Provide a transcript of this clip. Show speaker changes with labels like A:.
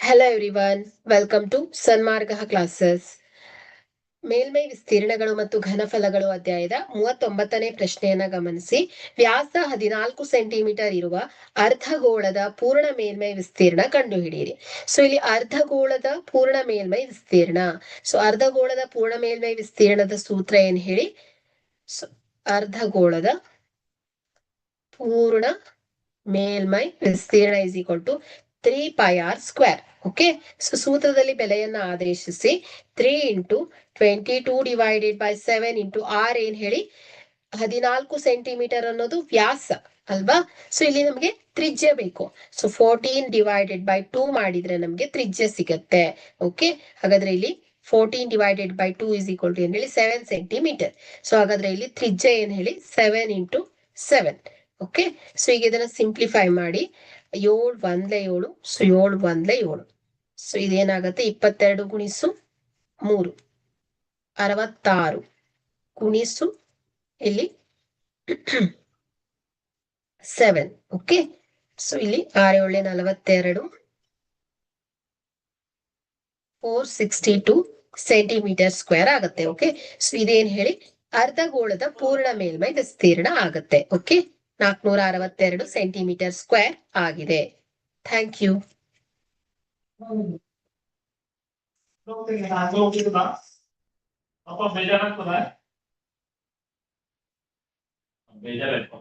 A: Hello everyone, welcome to Sanmarga classes. ಮೇಲ್ಮೈ ವಿಸ್ತೀರ್ಣಗಳು ಮತ್ತು ಘನಫಲಗಳು ಅಧ್ಯಾಯದ 39ನೇ ಪ್ರಶ್ನೆಯನ್ನ ಗಮನಿಸಿ. ವ್ಯಾಸ 14 ಸೆಂಟಿಮೀಟರ್ ಇರುವ ಅರ್ಧಗೋಳದ ಪೂರ್ಣ ಮೇಲ್ಮೈ ವಿಸ್ತೀರ್ಣ ಕಂಡುಹಿಡಿಯಿರಿ. ಸೊ ಇಲ್ಲಿ ಅರ್ಧಗೋಳದ ಪೂರ್ಣ ಮೇಲ್ಮೈ ವಿಸ್ತೀರ್ಣ. ಸೊ ಅರ್ಧಗೋಳದ ಪೂರ್ಣ ಮೇಲ್ಮೈ ವಿಸ್ತೀರ್ಣದ ಸೂತ್ರ ಏನ್ ಹೇಳಿ? ಸೊ ಅರ್ಧಗೋಳದ ಪೂರ್ಣ ಮೇಲ್ಮೈ ವಿಸ್ತೀರ್ಣ is equal to 3πr². Okay, so ಸೂತ್ರದಲ್ಲಿ ಬೆಲೆಯನ್ನ ಆದೇಶಿಸಿ 3 into 22 divided by 7 into R ಏನ್ ಹೇಳಿ 14 ಸೆಂಟಿಮೀಟರ್ ಅನ್ನೋದು ವ್ಯಾಸ ಅಲ್ವಾ. ಸೊ ಇಲ್ಲಿ ನಮಗೆ ತ್ರಿಜ್ಯ ಬೇಕು. ಸೊ 14 ಡಿವೈಡೆಡ್ ಬೈ 2 ಮಾಡಿದ್ರೆ ನಮ್ಗೆ ತ್ರಿಜ್ಯ ಸಿಗತ್ತೆ. ಓಕೆ, ಹಾಗಾದ್ರೆ ಇಲ್ಲಿ 14 divided by 2 is equal to ಏನ್ ಹೇಳಿ 7 ಸೆಂಟಿಮೀಟರ್. ಸೊ ಹಾಗಾದ್ರೆ ಇಲ್ಲಿ ತ್ರಿಜ್ಯ ಏನ್ ಹೇಳಿ 7 ಇಂಟು 7. ಓಕೆ, ಸೊ ಈಗ ಇದನ್ನ ಸಿಂಪ್ಲಿಫೈ ಮಾಡಿ 7 1 7. ಸೊ 7 1 7. ಸೊ ಇದೇನಾಗತ್ತೆ 22 ಗುಣಿಸು 3 66 ಗುಣಿಸು ಇಲ್ಲಿ 7. ಓಕೆ, ಸೊ ಇಲ್ಲಿ 6 7 42 462 ಸೆಂಟಿಮೀಟರ್ ಸ್ಕ್ವೇರ್ ಆಗತ್ತೆ. ಓಕೆ, ಸೊ ಇದೇನ್ ಹೇಳಿ ಅರ್ಧಗೋಳದ ಪೂರ್ಣ ಮೇಲ್ಮೈ ವಿಸ್ತೀರ್ಣ ಆಗತ್ತೆ. ಓಕೆ, 462 ಸೆಂಟಿಮೀಟರ್ ಸ್ಕ್ವೇರ್ ಆಗಿದೆ. Thank you.
B: ಬೇಜಾರಾಯ್ತು.